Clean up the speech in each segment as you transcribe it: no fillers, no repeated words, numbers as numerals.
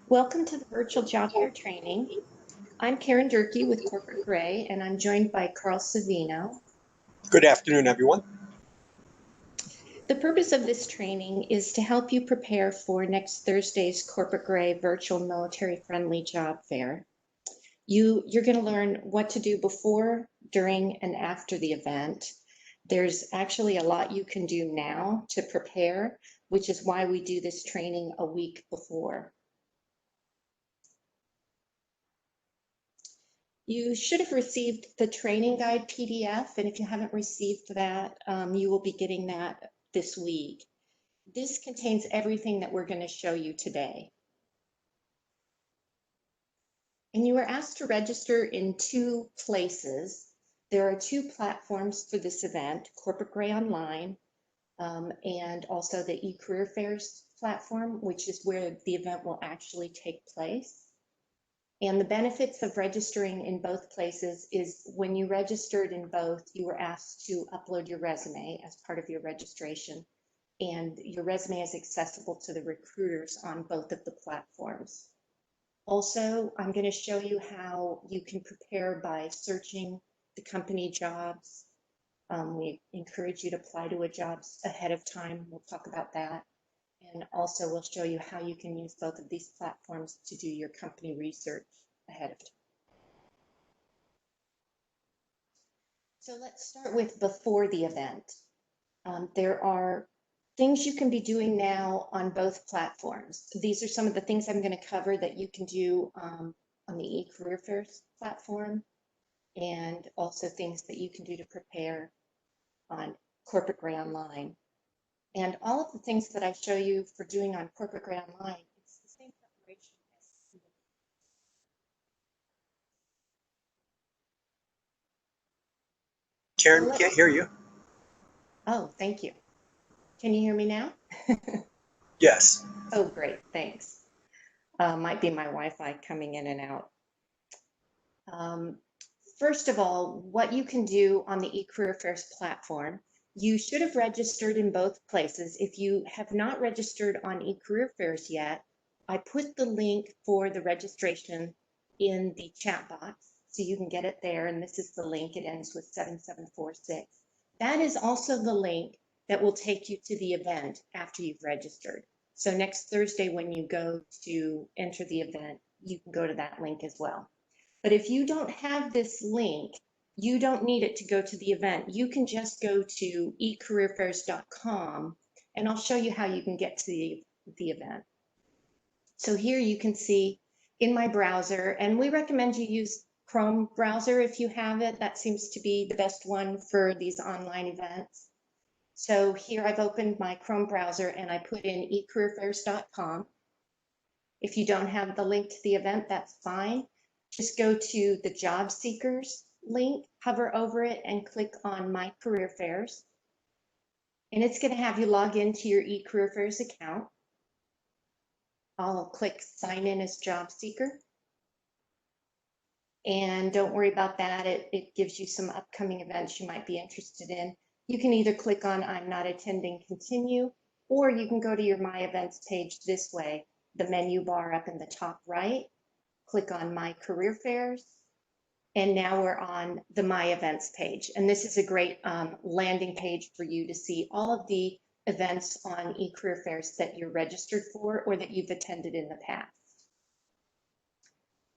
Welcome to the virtual job fair training. I'm Karen Durkee with Corporate Gray, and I'm joined by Carl Savino. Good afternoon, everyone. The purpose of this training is to help you prepare for next Thursday's Corporate Gray virtual military-friendly job fair. You're going to learn what to do before, during, and after the event. There's actually a lot you can do now to prepare, which is why we do this training a week before. You should have received the training guide PDF, and if you haven't received that, you will be getting that this week. This contains everything that we're going to show you today. And you were asked to register in two places. There are two platforms for this event, Corporate Gray Online, and also the eCareer Fairs platform, which is where the event will actually take place. And the benefits of registering in both places is when you registered in both, you were asked to upload your resume as part of your registration. And your resume is accessible to the recruiters on both of the platforms. Also, I'm going to show you how you can prepare by searching the company jobs. We encourage you to apply to a jobs ahead of time. We'll talk about that. And also we'll show you how you can use both of these platforms to do your company research ahead of time. So let's start with before the event. There are things you can be doing now on both platforms. These are some of the things I'm going to cover that you can do on the eCareer Fairs platform, and also things that you can do to prepare on Corporate Gray Online. And all of the things that I show you for doing on Corporate Gray Online, it's the same preparation as Karen, can't hear you. Oh, thank you. Can you hear me now? Yes. Oh, great, thanks. Might be my Wi-Fi coming in and out. First of all, what you can do on the eCareer Fairs platform, you should have registered in both places. If you have not registered on eCareer Fairs yet, I put the link for the registration in the chat box, so you can get it there, and this is the link. It ends with 7746. That is also the link that will take you to the event after you've registered. So next Thursday, when you go to enter the event, you can go to that link as well. But if you don't have this link, you don't need it to go to the event. You can just go to ecareerfairs.com, and I'll show you how you can get to the event. So here you can see in my browser, and we recommend you use Chrome browser if you have it. That seems to be the best one for these online events. So here I've opened my Chrome browser and I put in ecareerfairs.com. If you don't have the link to the event, that's fine. Just go to the job seekers link, hover over it, and click on My Career Fairs. And it's going to have you log into your eCareer Fairs account. I'll click Sign In as Job Seeker. And don't worry about that. It gives you some upcoming events you might be interested in. You can either click on I'm not attending, continue, or you can go to your My Events page this way, the menu bar up in the top right, click on My Career Fairs, and now we're on the My Events page. And this is a great landing page for you to see all of the events on eCareer Fairs that you're registered for or that you've attended in the past.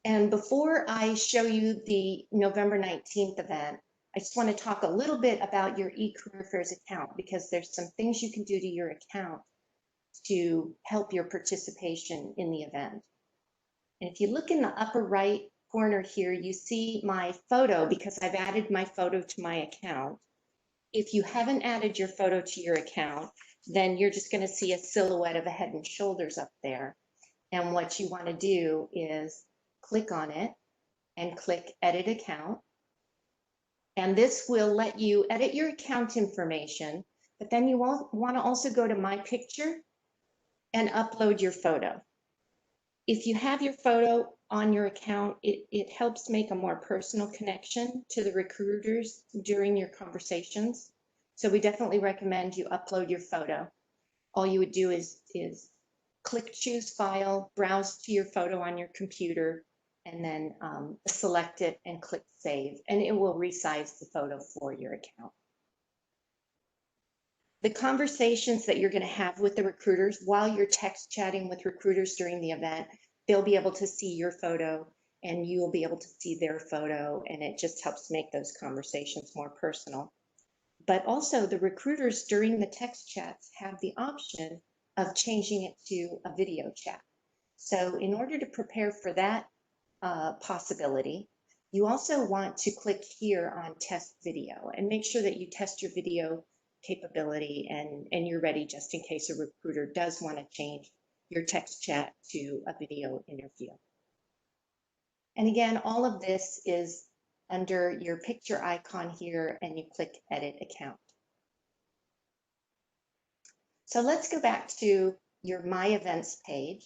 And before I show you the November 19th event, I just want to talk a little bit about your eCareer Fairs account, because there's some things you can do to your account to help your participation in the event. And if you look in the upper right corner here, you see my photo, because I've added my photo to my account. If you haven't added your photo to your account, then you're just going to see a silhouette of a head and shoulders up there. And what you want to do is click on it and click Edit Account. And this will let you edit your account information, but then you want to also go to My Picture and upload your photo. If you have your photo on your account, it helps make a more personal connection to the recruiters during your conversations. So we definitely recommend you upload your photo. All you would do is click Choose File, browse to your photo on your computer, and then select it and click Save, and it will resize the photo for your account. The conversations that you're going to have with the recruiters while you're text chatting with recruiters during the event, they'll be able to see your photo and you will be able to see their photo, and it just helps make those conversations more personal. But also the recruiters during the text chats have the option of changing it to a video chat. So in order to prepare for that possibility, you also want to click here on Test Video and make sure that you test your video capability and you're ready just in case a recruiter does want to change your text chat to a video interview. And again, all of this is under your picture icon here, and you click Edit Account. So let's go back to your My Events page.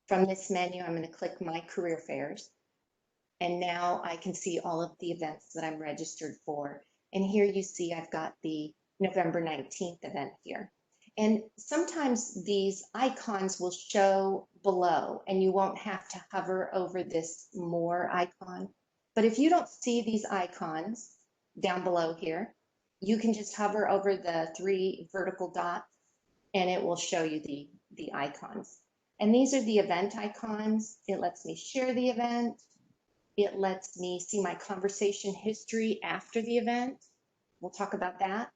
From this menu, I'm going to click My Career Fairs. And now I can see all of the events that I'm registered for. And here you see I've got the November 19th event here. And sometimes these icons will show below and you won't have to hover over this More icon. But if you don't see these icons down below here, you can just hover over the 3 vertical dots and it will show you the icons. And these are the event icons. It lets me share the event. It lets me see my conversation history after the event. We'll talk about that.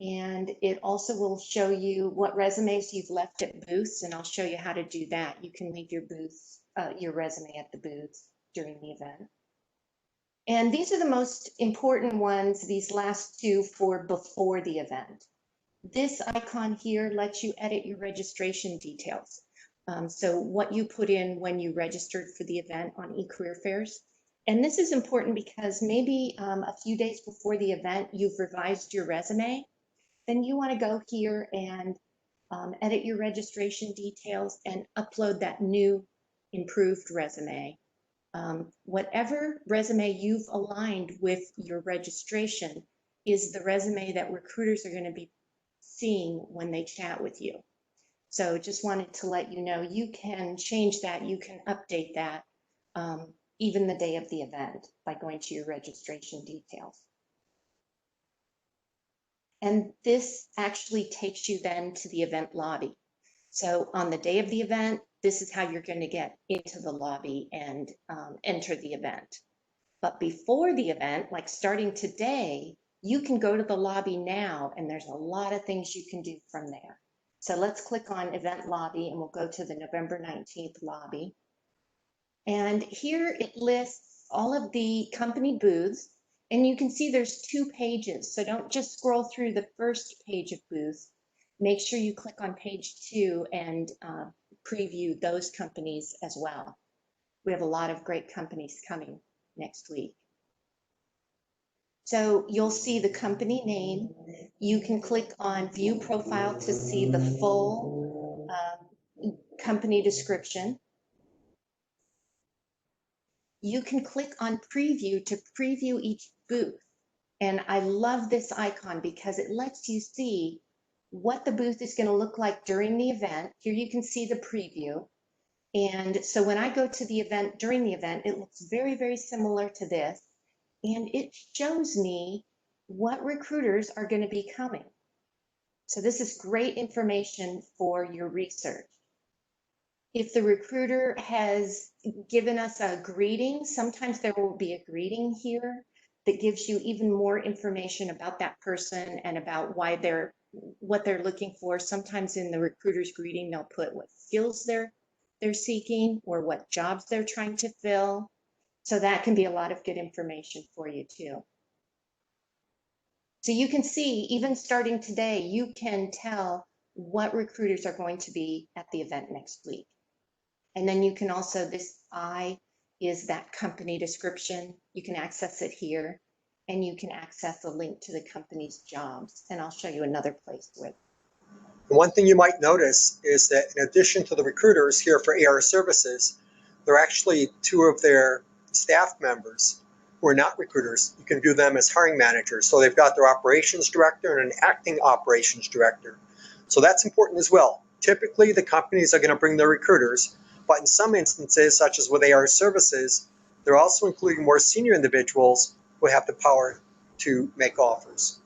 And it also will show you what resumes you've left at booths, and I'll show you how to do that. You can leave your resume at the booths during the event. And these are the most important ones, these last 2 for before the event. This icon here lets you edit your registration details. So what you put in when you registered for the event on eCareer Fairs. And this is important because maybe a few days before the event, you've revised your resume. Then you want to go here and edit your registration details and upload that new improved resume. Whatever resume you've aligned with your registration is the resume that recruiters are going to be seeing when they chat with you. So just wanted to let you know you can change that, you can update that even the day of the event by going to your registration details. And this actually takes you then to the event lobby. So on the day of the event, this is how you're going to get into the lobby and enter the event. But before the event, like starting today, you can go to the lobby now, and there's a lot of things you can do from there. So let's click on Event Lobby, and we'll go to the November 19th lobby. And here it lists all of the company booths. And you can see there's 2 pages, so don't just scroll through the first page of booths. Make sure you click on page 2 and preview those companies as well. We have a lot of great companies coming next week. So you'll see the company name. You can click on View Profile to see the full company description. You can click on Preview to preview each booth. And I love this icon because it lets you see what the booth is going to look like during the event. Here you can see the preview. And so when I go to the event during the event, it looks very, very similar to this. And it shows me what recruiters are going to be coming. So this is great information for your research. If the recruiter has given us a greeting, sometimes there will be a greeting here that gives you even more information about that person and about what they're looking for. Sometimes in the recruiter's greeting, they'll put what skills they're seeking or what jobs they're trying to fill. So that can be a lot of good information for you too. So you can see, even starting today, you can tell what recruiters are going to be at the event next week. And then you can also, this I is that company description. You can access it here, and you can access a link to the company's jobs. And I'll show you another place with. One thing you might notice is that in addition to the recruiters here for AR Services, there are actually 2 of their staff members who are not recruiters. You can view them as hiring managers. So they've got their operations director and an acting operations director. So that's important as well. typically the companies are going to bring their recruiters, but in some instances, such as with AR services, they're also including more senior individuals who have the power to make offers.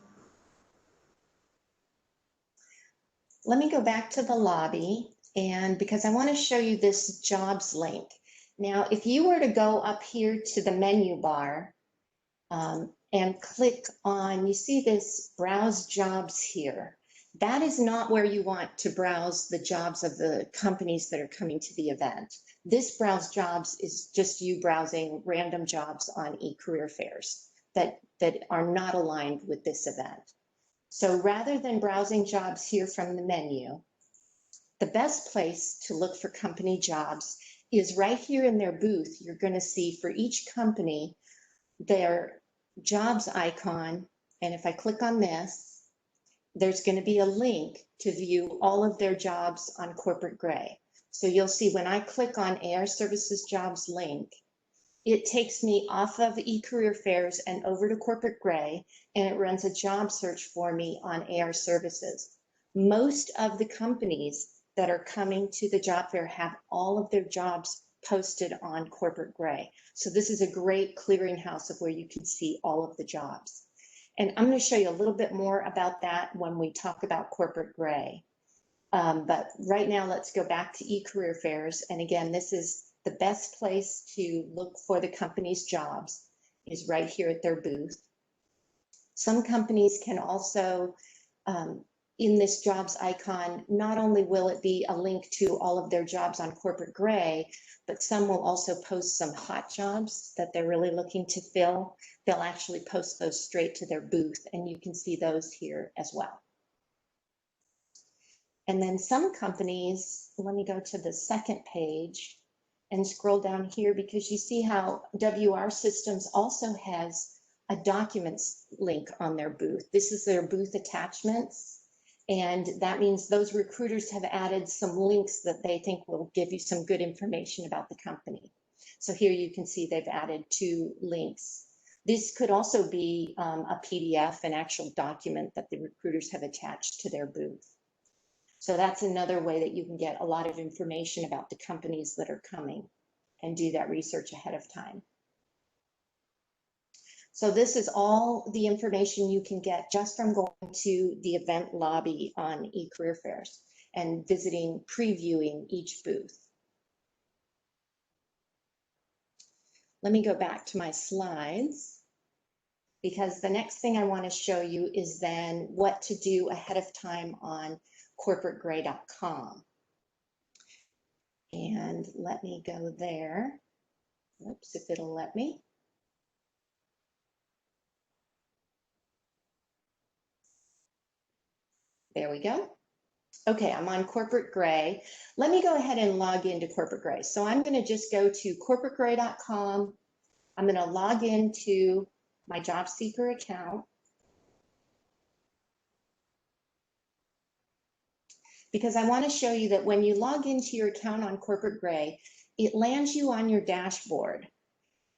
Let me go back to the lobby, and because I want to show you this jobs link. Now, if you were to go up here to the menu bar and click on, you see this browse jobs here. That is not where you want to browse the jobs of the companies that are coming to the event. This browse jobs is just you browsing random jobs on eCareer fairs that are not aligned with this event. So rather than browsing jobs here from the menu, the best place to look for company jobs is right here in their booth. You're going to see for each company their jobs icon. And if I click on this, there's going to be a link to view all of their jobs on Corporate Gray. So you'll see when I click on AR Services Jobs link, it takes me off of eCareer fairs and over to Corporate Gray, and it runs a job search for me on AR Services. Most of the companies that are coming to the job fair have all of their jobs posted on Corporate Gray. So this is a great clearinghouse of where you can see all of the jobs. And I'm going to show you a little bit more about that when we talk about Corporate Gray. But right now, let's go back to eCareer fairs. And again, this is the best place to look for the company's jobs is right here at their booth. Some companies can also, in this jobs icon, not only will it be a link to all of their jobs on Corporate Gray, but some will also post some hot jobs that they're really looking to fill. They'll actually post those straight to their booth, and you can see those here as well. And then some companies, let me go to the second page and scroll down here, because you see how WR Systems also has a documents link on their booth. This is their booth attachments. And that means those recruiters have added some links that they think will give you some good information about the company. So here you can see they've added 2 links. This could also be a PDF, an actual document that the recruiters have attached to their booth. So that's another way that you can get a lot of information about the companies that are coming and do that research ahead of time. So this is all the information you can get just from going to the event lobby on eCareer fairs and visiting, previewing each booth. Let me go back to my slides, because the next thing I want to show you is then what to do ahead of time on corporategray.com. And let me go there. Oops, if it'll let me. There we go. Okay, I'm on Corporate Gray. Let me go ahead and log into Corporate Gray. So I'm going to just go to corporategray.com. I'm going to log into my job seeker account, because I want to show you that when you log into your account on Corporate Gray, it lands you on your dashboard.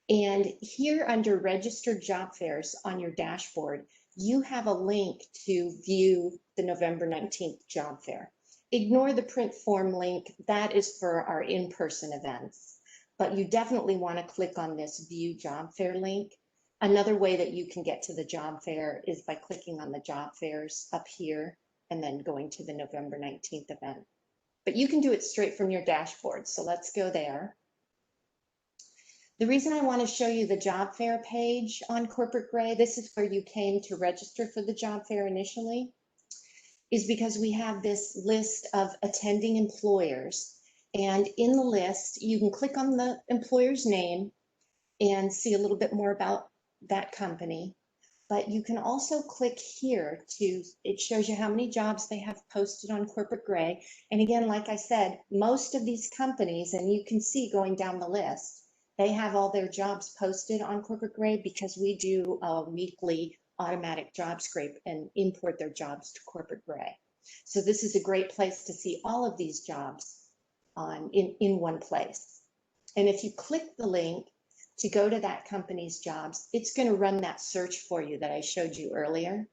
And here under registered job fairs on your dashboard, you have a link to view the November 19th job fair. Ignore the print form link. That is for our in-person events. But you definitely want to click on this view job fair link. Another way that you can get to the job fair is by clicking on the job fairs up here and then going to the November 19th event. But you can do it straight from your dashboard. So let's go there. The reason I want to show you the job fair page on Corporate Gray, this is where you came to register for the job fair initially, is because we have this list of attending employers. And in the list, you can click on the employer's name and see a little bit more about that company. But you can also click here it shows you how many jobs they have posted on Corporate Gray. And again, like I said, most of these companies, and you can see going down the list, they have all their jobs posted on Corporate Gray because we do a weekly automatic job scrape and import their jobs to Corporate Gray. So this is a great place to see all of these jobs in one place. And if you click the link to go to that company's jobs, it's going to run that search for you that I showed you earlier.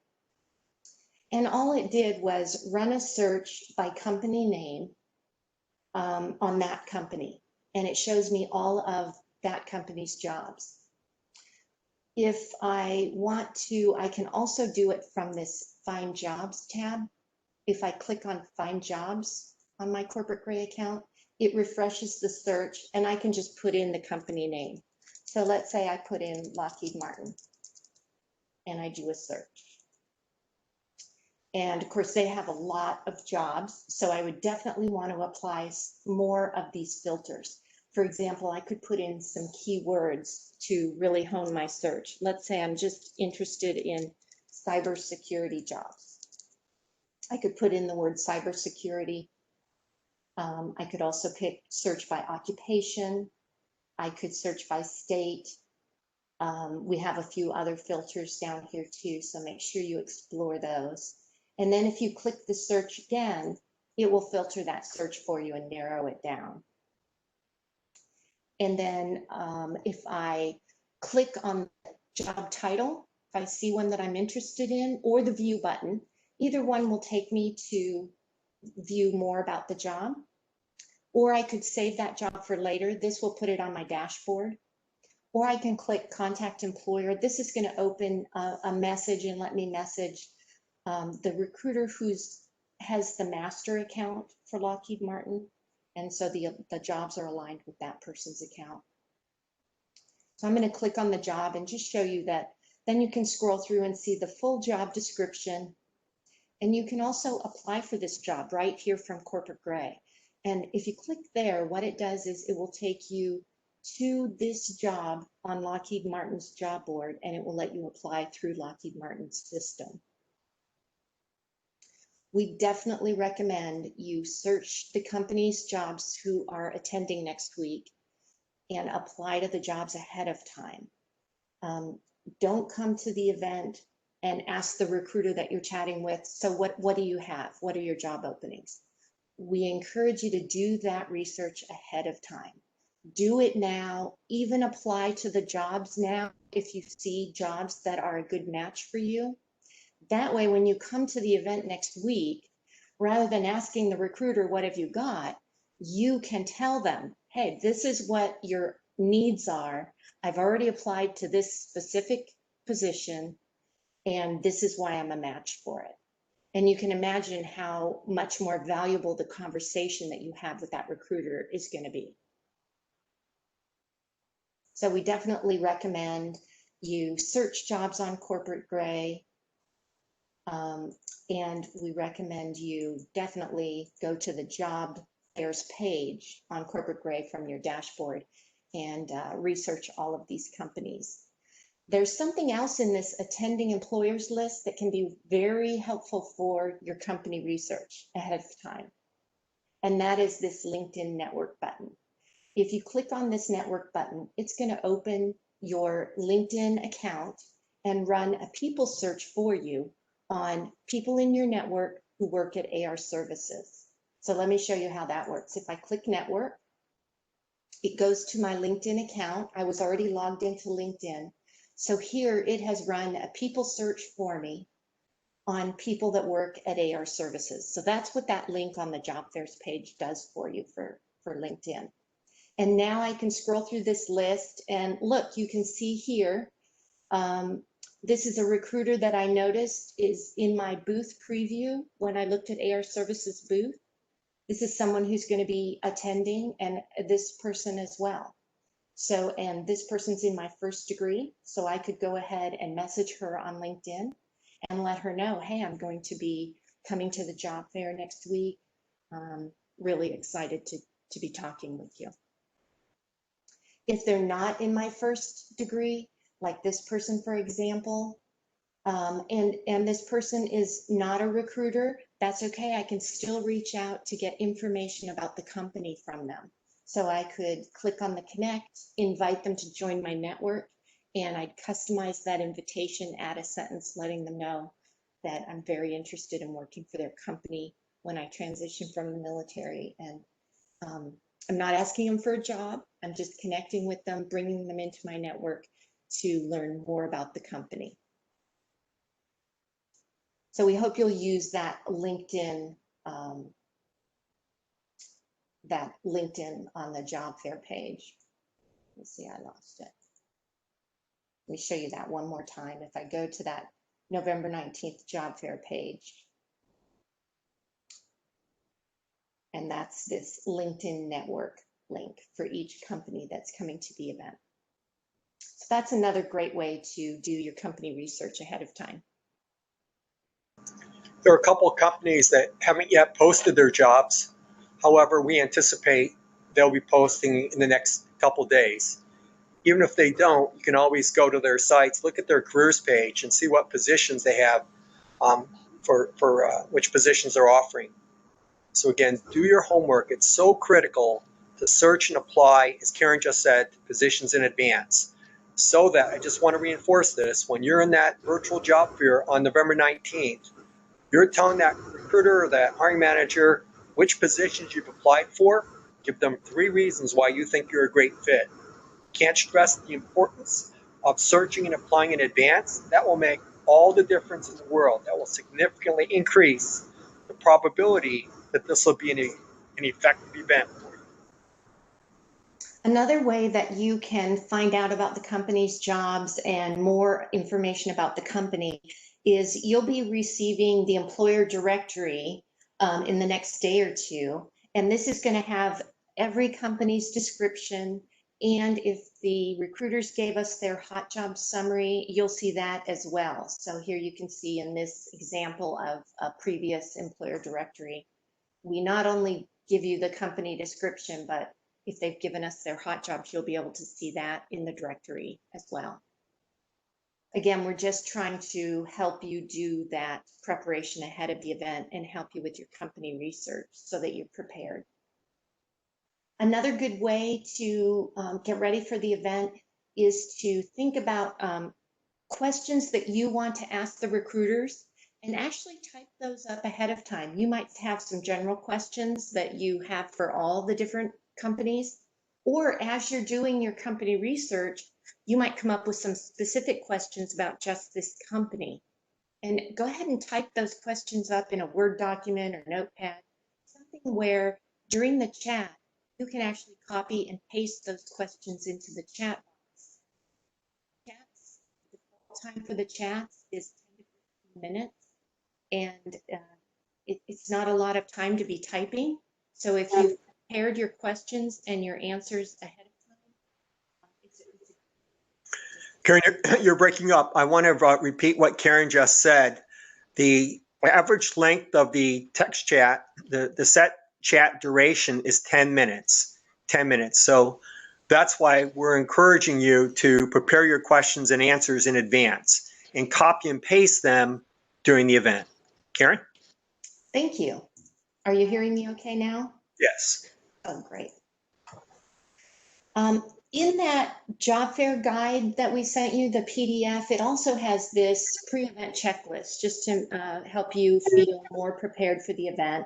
And all it did was run a search by company name on that company. And it shows me all of that company's jobs. If I want to, I can also do it from this Find Jobs tab. If I click on Find Jobs on my Corporate Gray account, it refreshes the search and I can just put in the company name. So let's say I put in Lockheed Martin and I do a search. And of course, they have a lot of jobs, so I would definitely want to apply more of these filters. For example, I could put in some keywords to really hone my search. Let's say I'm just interested in cybersecurity jobs. I could put in the word cybersecurity. I could also search by occupation. I could search by state. We have a few other filters down here too, so make sure you explore those. And then if you click the search again, it will filter that search for you and narrow it down. And then if I click on the job title, if I see one that I'm interested in, or the view button, either one will take me to view more about the job. Or I could save that job for later. This will put it on my dashboard. Or I can click Contact Employer. This is going to open a message and let me message the recruiter has the master account for Lockheed Martin. And so the jobs are aligned with that person's account. So I'm going to click on the job and just show you that. Then you can scroll through and see the full job description. And you can also apply for this job right here from Corporate Gray. And if you click there, what it does is it will take you to this job on Lockheed Martin's job board, and it will let you apply through Lockheed Martin's system. We definitely recommend you search the company's jobs who are attending next week and apply to the jobs ahead of time. Don't come to the event and ask the recruiter that you're chatting with, so what do you have? What are your job openings? We encourage you to do that research ahead of time. Do it now, even apply to the jobs now if you see jobs that are a good match for you. That way, when you come to the event next week, rather than asking the recruiter, what have you got? You can tell them, hey, this is what your needs are. I've already applied to this specific position, and this is why I'm a match for it. And you can imagine how much more valuable the conversation that you have with that recruiter is going to be. So we definitely recommend you search jobs on Corporate Gray. And we recommend you definitely go to the job fairs page on Corporate Gray from your dashboard and research all of these companies. There's something else in this attending employers list that can be very helpful for your company research ahead of time. And that is this LinkedIn network button. If you click on this network button, it's going to open your LinkedIn account and run a people search for you on people in your network who work at AR Services. So let me show you how that works. If I click network, it goes to my LinkedIn account. I was already logged into LinkedIn. So here it has run a people search for me on people that work at AR Services. So that's what that link on the job fairs page does for you for LinkedIn. And now I can scroll through this list and look, you can see here, this is a recruiter that I noticed is in my booth preview when I looked at AR Services booth. This is someone who's going to be attending, and this person as well. So, and this person's in my first degree, so I could go ahead and message her on LinkedIn and let her know, hey, I'm going to be coming to the job fair next week. Really excited to be talking with you. If they're not in my first degree, like this person, for example, and this person is not a recruiter, that's okay. I can still reach out to get information about the company from them. So I could click on the connect, invite them to join my network, and I'd customize that invitation, add a sentence letting them know that I'm very interested in working for their company when I transition from the military. And I'm not asking them for a job. I'm just connecting with them, bringing them into my network to learn more about the company. So we hope you'll use that LinkedIn on the job fair page. Let's see, I lost it. Let me show you that one more time. If I go to that November 19th job fair page, and that's this LinkedIn network link for each company that's coming to the event. So that's another great way to do your company research ahead of time. There are a couple of companies that haven't yet posted their jobs. However, we anticipate they'll be posting in the next couple days. Even if they don't, you can always go to their sites, look at their careers page, and see what positions they have for which positions they're offering. So again, do your homework. It's so critical to search and apply, as Karen just said, to positions in advance. So that, I just want to reinforce this, when you're in that virtual job fair on November 19th, you're telling that recruiter or that hiring manager which positions you've applied for. Give them 3 reasons why you think you're a great fit. Can't stress the importance of searching and applying in advance. That will make all the difference in the world. That will significantly increase the probability that this will be an effective event for you. Another way that you can find out about the company's jobs and more information about the company is you'll be receiving the employer directory in the next day or two. And this is going to have every company's description. And if the recruiters gave us their hot job summary, you'll see that as well. So here you can see in this example of a previous employer directory, we not only give you the company description, but if they've given us their hot jobs, you'll be able to see that in the directory as well. Again, we're just trying to help you do that preparation ahead of the event and help you with your company research so that you're prepared. Another good way to get ready for the event is to think about questions that you want to ask the recruiters and actually type those up ahead of time. You might have some general questions that you have for all the different companies, or as you're doing your company research, you might come up with some specific questions about just this company. And go ahead and type those questions up in a Word document or notepad, something where during the chat, you can actually copy and paste those questions into the chat box. Chats, the default time for the chats is 10 to 15 minutes, and it's not a lot of time to be typing. So if you've prepared your questions and your answers ahead of time, Karen, you're breaking up. I want to repeat what Karen just said. The average length of the text chat, the set chat duration is 10 minutes. 10 minutes. So that's why we're encouraging you to prepare your questions and answers in advance and copy and paste them during the event. Karen? Thank you. Are you hearing me okay now? Yes. Oh, great. In that job fair guide that we sent you, the PDF, it also has this pre-event checklist just to help you feel more prepared for the event.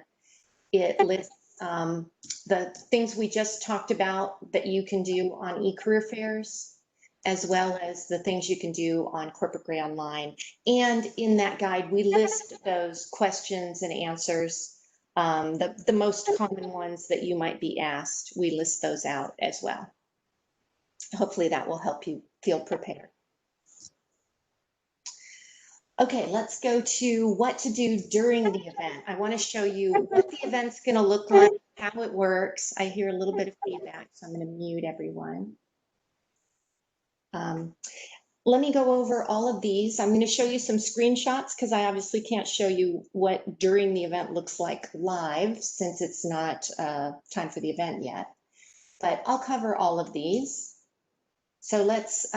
It lists the things we just talked about that you can do on eCareer fairs, as well as the things you can do on Corporate Gray Online. And in that guide, we list those questions and answers, the most common ones that you might be asked. We list those out as well. Hopefully that will help you feel prepared. Okay, let's go to what to do during the event. I want to show you what the event's going to look like, how it works. I hear a little bit of feedback, so I'm going to mute everyone. Let me go over all of these. I'm going to show you some screenshots because I obviously can't show you what during the event looks like live since it's not time for the event yet. But I'll cover all of these. So let's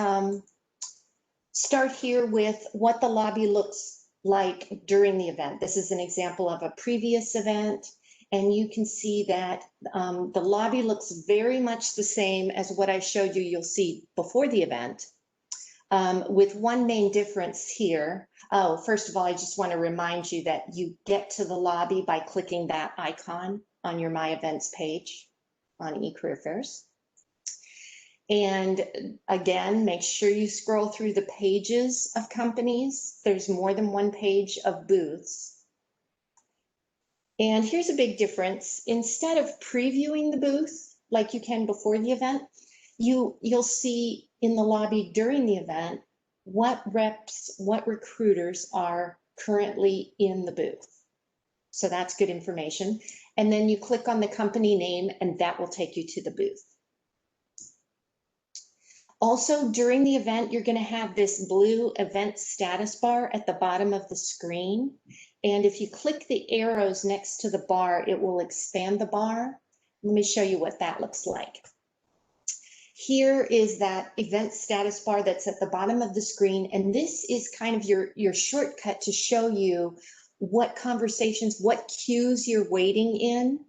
start here with what the lobby looks like during the event. This is an example of a previous event, and you can see that the lobby looks very much the same as what I showed you you'll see before the event, with one main difference here. Oh, first of all, I just want to remind you that you get to the lobby by clicking that icon on your My Events page on eCareer Fairs. And again, make sure you scroll through the pages of companies. There's more than one page of booths. And here's a big difference. Instead of previewing the booth like you can before the event, you'll see in the lobby during the event what reps, what recruiters are currently in the booth. So that's good information. And then you click on the company name and that will take you to the booth. Also, during the event, you're going to have this blue event status bar at the bottom of the screen. And if you click the arrows next to the bar, it will expand the bar. Let me show you what that looks like. Here is that event status bar that's at the bottom of the screen. And this is kind of your shortcut to show you what conversations, what queues you're waiting in.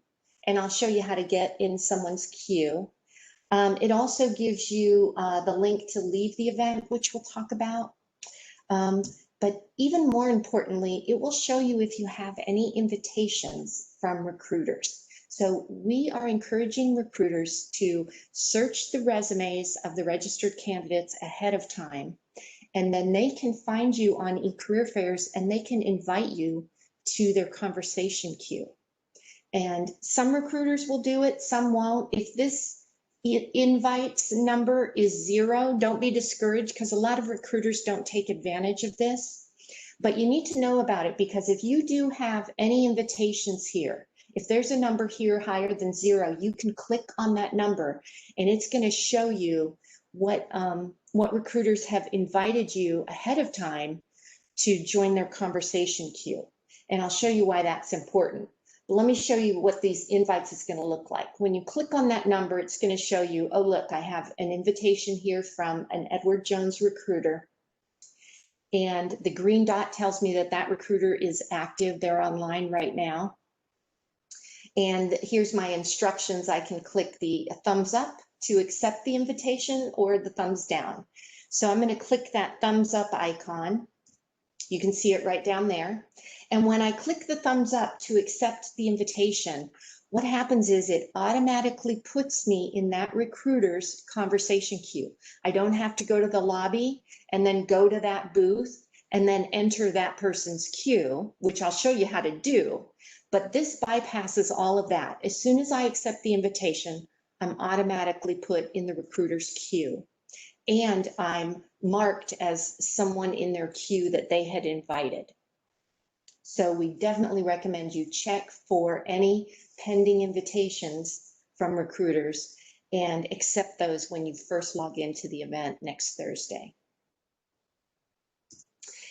And I'll show you how to get in someone's queue. It also gives you the link to leave the event, which we'll talk about. But even more importantly, it will show you if you have any invitations from recruiters. So we are encouraging recruiters to search the resumes of the registered candidates ahead of time, and then they can find you on eCareer Fairs and they can invite you to their conversation queue. And some recruiters will do it, some won't. If this invites number is 0, don't be discouraged, because a lot of recruiters don't take advantage of this. But you need to know about it, because if you do have any invitations here, if there's a number here higher than 0, you can click on that number and it's going to show you what recruiters have invited you ahead of time to join their conversation queue. And I'll show you why that's important. Let me show you what these invites is going to look like. When you click on that number, it's going to show you, oh, look, I have an invitation here from an Edward Jones recruiter. And the green dot tells me that that recruiter is active. They're online right now. And here's my instructions. I can click the thumbs up to accept the invitation or the thumbs down. So I'm going to click that thumbs up icon. You can see it right down there. And when I click the thumbs up to accept the invitation, what happens is it automatically puts me in that recruiter's conversation queue. I don't have to go to the lobby and then go to that booth and then enter that person's queue, which I'll show you how to do. But this bypasses all of that. As soon as I accept the invitation, I'm automatically put in the recruiter's queue. And I'm marked as someone in their queue that they had invited. So we definitely recommend you check for any pending invitations from recruiters and accept those when you first log into the event next Thursday.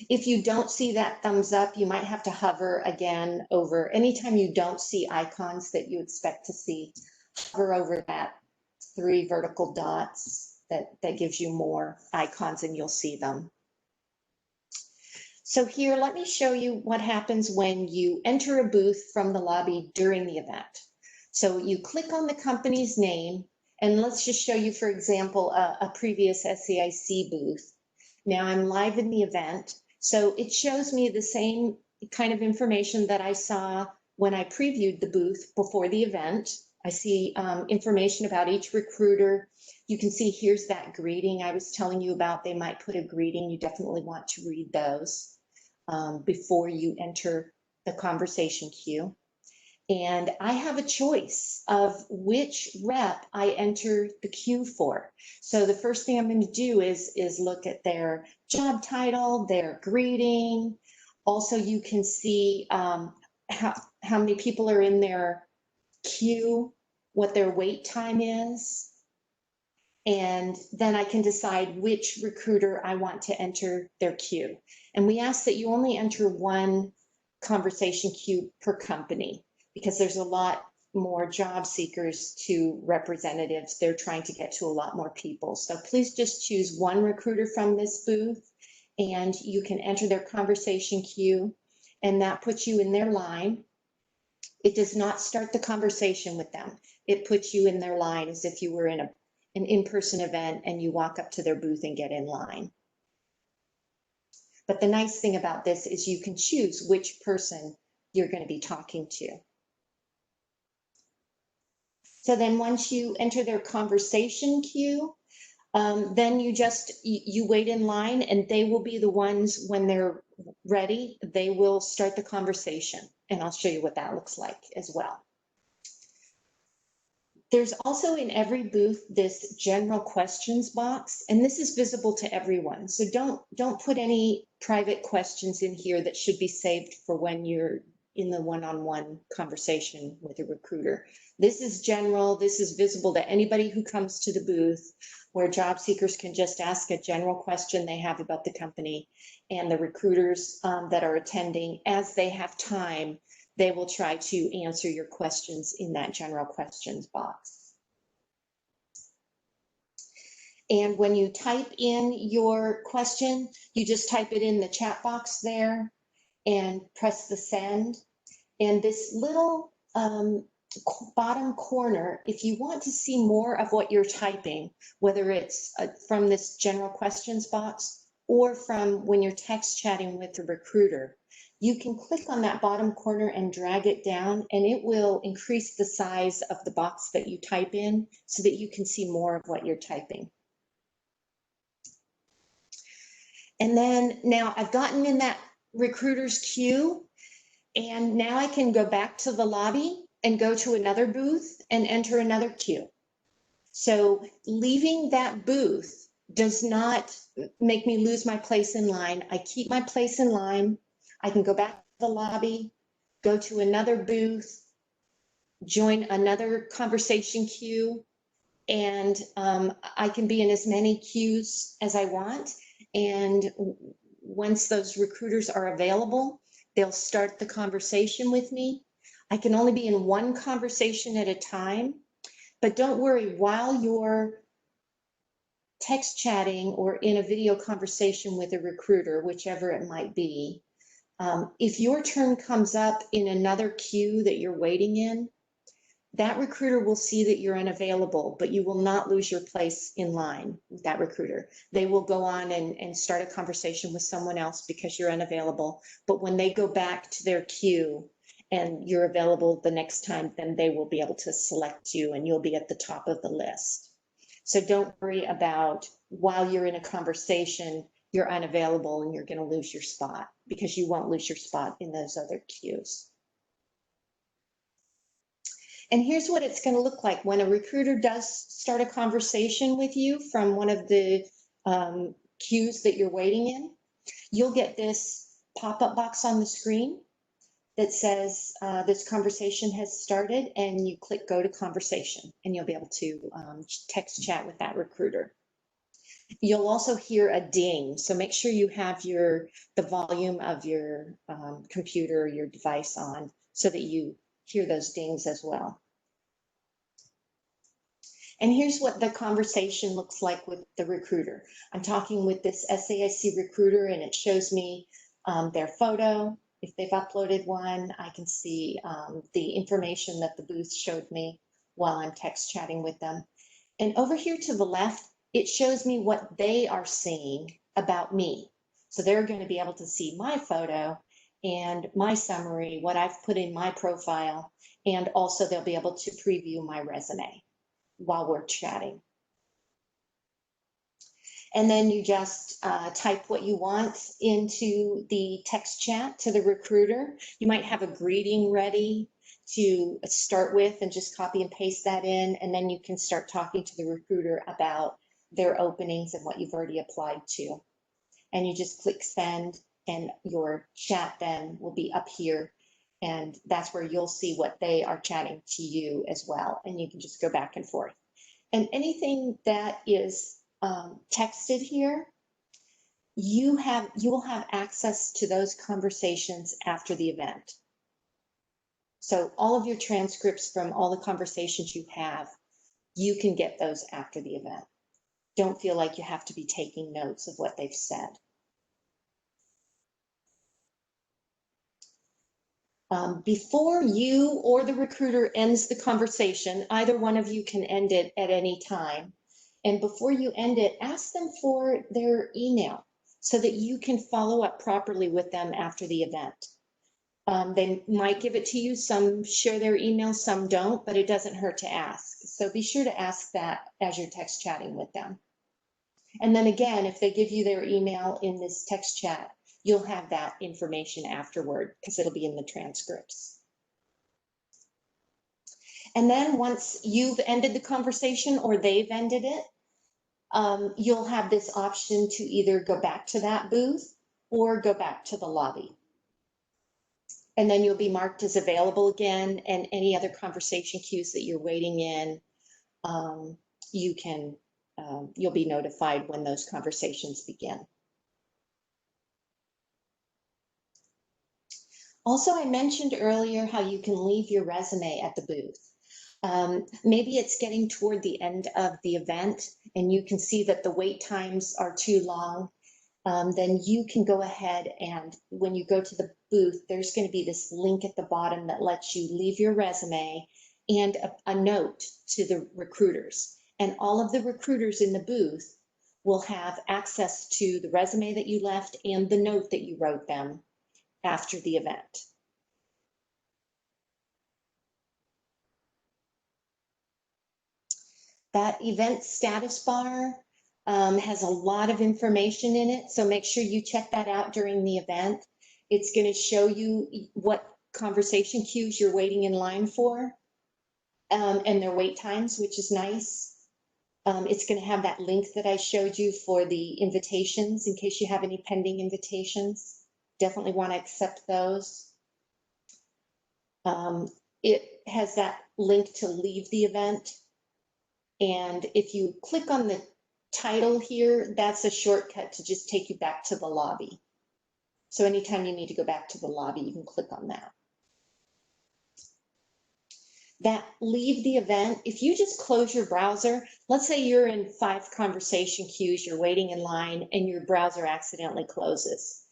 If you don't see that thumbs up, you might have to hover again over, anytime you don't see icons that you expect to see, hover over that 3 vertical dots that gives you more icons and you'll see them. So here, let me show you what happens when you enter a booth from the lobby during the event. So you click on the company's name, and let's just show you, for example, a previous SCIC booth. Now I'm live in the event, so it shows me the same kind of information that I saw when I previewed the booth before the event. I see information about each recruiter. You can see here's that greeting I was telling you about. They might put a greeting. You definitely want to read those before you enter the conversation queue. And I have a choice of which rep I enter the queue for. So the first thing I'm going to do is look at their job title, their greeting. Also, you can see how many people are in their queue, what their wait time is. And then I can decide which recruiter I want to enter their queue. And we ask that you only enter 1 conversation queue per company, because there's a lot more job seekers to representatives. They're trying to get to a lot more people. So please just choose 1 recruiter from this booth and you can enter their conversation queue, and that puts you in their line. It does not start the conversation with them. It puts you in their line as if you were in an in-person event and you walk up to their booth and get in line. But the nice thing about this is you can choose which person you're going to be talking to. So then once you enter their conversation queue, then you wait in line, and they will be the ones, when they're ready, they will start the conversation. And I'll show you what that looks like as well. There's also in every booth this general questions box, and this is visible to everyone. So don't put any private questions in here that should be saved for when you're in the one-on-one conversation with a recruiter. This is general. This is visible to anybody who comes to the booth, where job seekers can just ask a general question they have about the company, and the recruiters that are attending, as they have time, they will try to answer your questions in that general questions box. And when you type in your question, you just type it in the chat box there and press the send. And this little bottom corner, if you want to see more of what you're typing, whether it's from this general questions box or from when you're text chatting with the recruiter, you can click on that bottom corner and drag it down, and it will increase the size of the box that you type in so that you can see more of what you're typing. And then now I've gotten in that recruiter's queue, and now I can go back to the lobby and go to another booth and enter another queue. So leaving that booth does not make me lose my place in line. I keep my place in line. I can go back to the lobby, go to another booth, join another conversation queue, and I can be in as many queues as I want. And once those recruiters are available, they'll start the conversation with me. I can only be in one conversation at a time, but don't worry, while you're text chatting or in a video conversation with a recruiter, whichever it might be, if your turn comes up in another queue that you're waiting in, that recruiter will see that you're unavailable, but you will not lose your place in line with that recruiter. They will go on and start a conversation with someone else because you're unavailable. But when they go back to their queue and you're available the next time, then they will be able to select you and you'll be at the top of the list. So don't worry about while you're in a conversation, you're unavailable and you're going to lose your spot, because you won't lose your spot in those other queues. And here's what it's going to look like when a recruiter does start a conversation with you from one of the queues that you're waiting in. You'll get this pop-up box on the screen that says this conversation has started, and you click go to conversation, and you'll be able to text chat with that recruiter. You'll also hear a ding, so make sure you have the volume of your computer or your device on so that you hear those dings as well. And here's what the conversation looks like with the recruiter. I'm talking with this SAIC recruiter, and it shows me their photo. If they've uploaded one, I can see the information that the booth showed me while I'm text chatting with them. And over here to the left, it shows me what they are seeing about me. So they're going to be able to see my photo and my summary, what I've put in my profile, and also they'll be able to preview my resume while we're chatting. And then you just type what you want into the text chat to the recruiter. You might have a greeting ready to start with and just copy and paste that in, and then you can start talking to the recruiter about their openings and what you've already applied to. And you just click send, and your chat then will be up here, and that's where you'll see what they are chatting to you as well, and you can just go back and forth. And anything that is texted here, you will have access to those conversations after the event. So all of your transcripts from all the conversations you have, you can get those after the event. Don't feel like you have to be taking notes of what they've said. Before you or the recruiter ends the conversation, either one of you can end it at any time. And before you end it, ask them for their email so that you can follow up properly with them after the event. They might give it to you. Some share their email, some don't, but it doesn't hurt to ask. So be sure to ask that as you're text chatting with them. And then again, if they give you their email in this text chat, you'll have that information afterward because it'll be in the transcripts. And then once you've ended the conversation or they've ended it, you'll have this option to either go back to that booth or go back to the lobby. And then you'll be marked as available again, and any other conversation queues that you're waiting in, you'll be notified when those conversations begin. Also, I mentioned earlier how you can leave your resume at the booth. Maybe it's getting toward the end of the event and you can see that the wait times are too long. Then you can go ahead and when you go to the booth, there's going to be this link at the bottom that lets you leave your resume and a note to the recruiters. And all of the recruiters in the booth will have access to the resume that you left and the note that you wrote them after the event. That event status bar has a lot of information in it, so make sure you check that out during the event. It's going to show you what conversation queues you're waiting in line for and their wait times, which is nice. It's going to have that link that I showed you for the invitations in case you have any pending invitations. Definitely want to accept those. It has that link to leave the event. And if you click on the title here, that's a shortcut to just take you back to the lobby. So anytime you need to go back to the lobby, you can click on that. That leave the event, if you just close your browser, let's say you're in 5 conversation queues, you're waiting in line and your browser accidentally closes.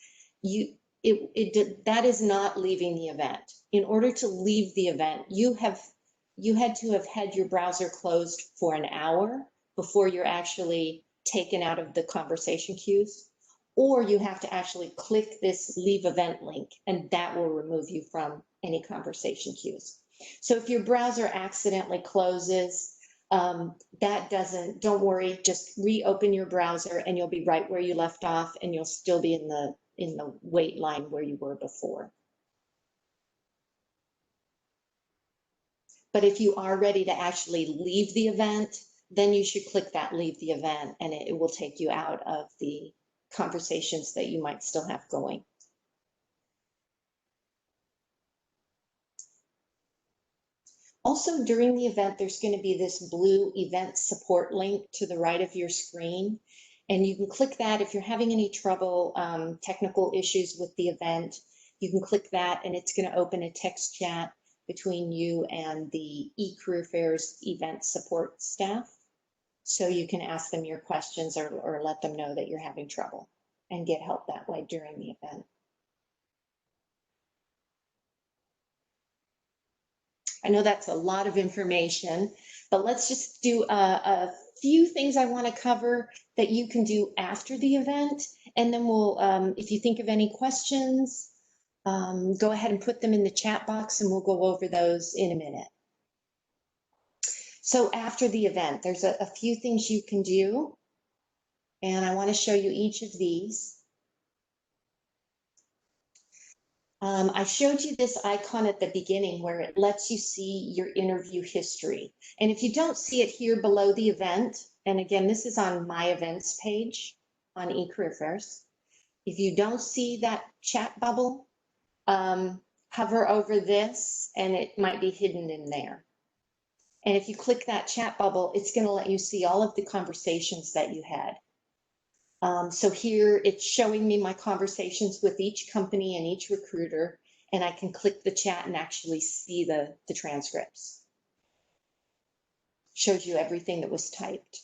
That is not leaving the event. In order to leave the event, you had to have had your browser closed for an hour before you're actually taken out of the conversation queues, or you have to actually click this leave event link and that will remove you from any conversation queues. So if your browser accidentally closes, don't worry, just reopen your browser and you'll be right where you left off and you'll still be in the wait line where you were before. But if you are ready to actually leave the event, then you should click that leave the event and it will take you out of the conversations that you might still have going. Also, during the event, there's going to be this blue event support link to the right of your screen. And you can click that if you're having any trouble, technical issues with the event. You can click that and it's going to open a text chat between you and the eCareer Fairs event support staff. So you can ask them your questions or let them know that you're having trouble and get help that way during the event. I know that's a lot of information, but let's just do a few things I want to cover that you can do after the event. And then we'll, if you think of any questions, go ahead and put them in the chat box and we'll go over those in a minute. So after the event, there's a few things you can do. And I want to show you each of these. I showed you this icon at the beginning where it lets you see your interview history. And if you don't see it here below the event, and again, this is on my events page on eCareer Fairs. If you don't see that chat bubble, hover over this and it might be hidden in there. And if you click that chat bubble, it's going to let you see all of the conversations that you had. So here it's showing me my conversations with each company and each recruiter, and I can click the chat and actually see the transcripts. Shows you everything that was typed.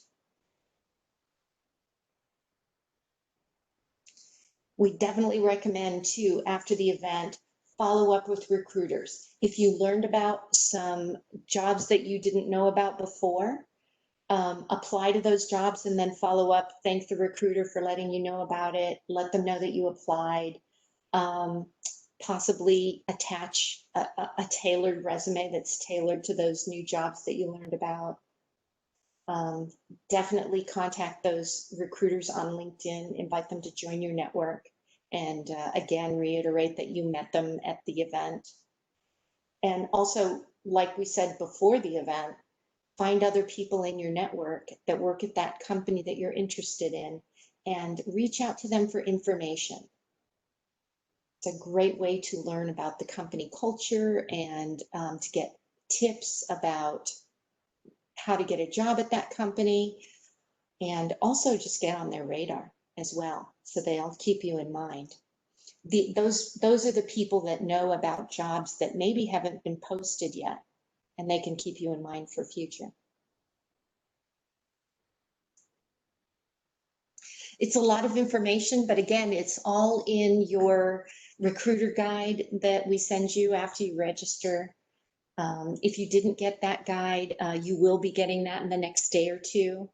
We definitely recommend too, after the event, follow up with recruiters. If you learned about some jobs that you didn't know about before, apply to those jobs and then follow up, thank the recruiter for letting you know about it, let them know that you applied, possibly attach a tailored resume that's tailored to those new jobs that you learned about. Definitely contact those recruiters on LinkedIn, invite them to join your network, and again, reiterate that you met them at the event. And also, like we said before the event, find other people in your network that work at that company that you're interested in and reach out to them for information. It's a great way to learn about the company culture and to get tips about how to get a job at that company, and also just get on their radar as well, so they'll keep you in mind. Those are the people that know about jobs that maybe haven't been posted yet, and they can keep you in mind for future. It's a lot of information, but again, it's all in your recruiter guide that we send you after you register. If you didn't get that guide, you will be getting that in the next day or two.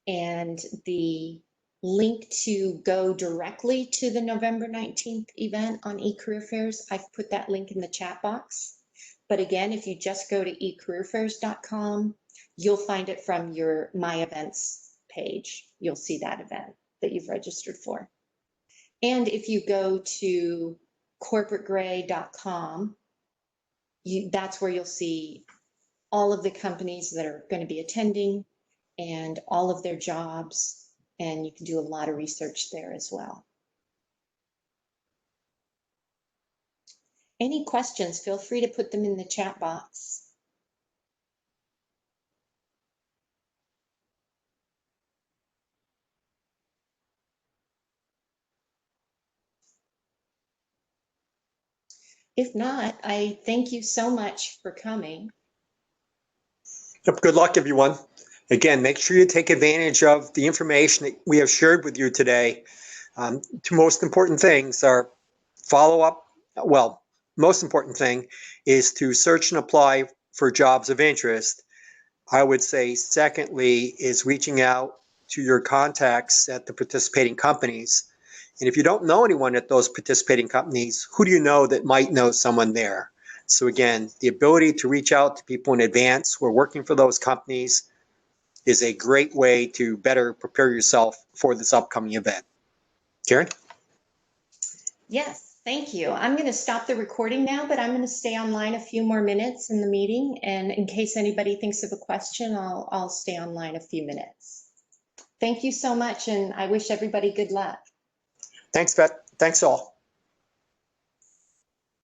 And the link to go directly to the November 19th event on eCareer Fairs, I've put that link in the chat box. But again, if you just go to ecareerfairs.com, you'll find it from your My Events page. You'll see that event that you've registered for. And if you go to corporategray.com, that's where you'll see all of the companies that are going to be attending and all of their jobs, and you can do a lot of research there as well. Any questions, feel free to put them in the chat box. If not, I thank you so much for coming. Yep, good luck, everyone. Again, make sure you take advantage of the information that we have shared with you today. Two most important things are follow-up. Well, most important thing is to search and apply for jobs of interest. I would say, secondly, is reaching out to your contacts at the participating companies. And if you don't know anyone at those participating companies, who do you know that might know someone there? So again, the ability to reach out to people in advance who are working for those companies is a great way to better prepare yourself for this upcoming event. Karen? Yes, thank you. I'm going to stop the recording now, but I'm going to stay online a few more minutes in the meeting. And in case anybody thinks of a question, I'll stay online a few minutes. Thank you so much, and I wish everybody good luck. Thanks, Beth. Thanks all.